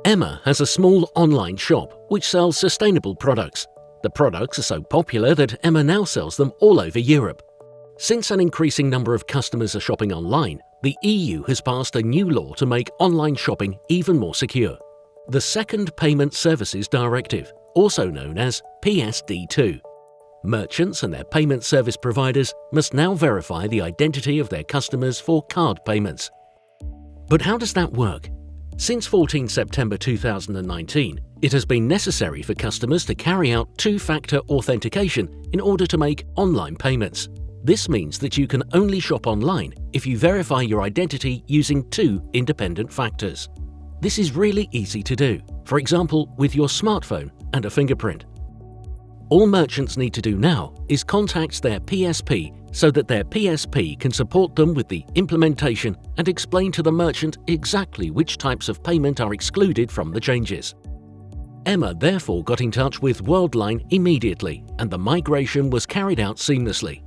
Emma has a small online shop which sells sustainable products. The products are so popular that Emma now sells them all over Europe. Since an increasing number of customers are shopping online, the EU has passed a new law to make online shopping even more secure. The Second Payment Services Directive, also known as PSD2. Merchants and their payment service providers must now verify the identity of their customers for card payments. But how does that work? Since 14 September 2019, it has been necessary for customers to carry out two-factor authentication in order to make online payments. This means that you can only shop online if you verify your identity using two independent factors. This is really easy to do, for example with your smartphone and a fingerprint. All merchants need to do now is contact their PSP so that their PSP can support them with the implementation and explain to the merchant exactly which types of payment are excluded from the changes. Emma therefore got in touch with Worldline immediately, and the migration was carried out seamlessly.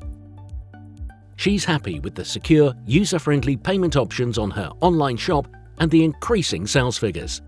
She's happy with the secure, user-friendly payment options on her online shop and the increasing sales figures.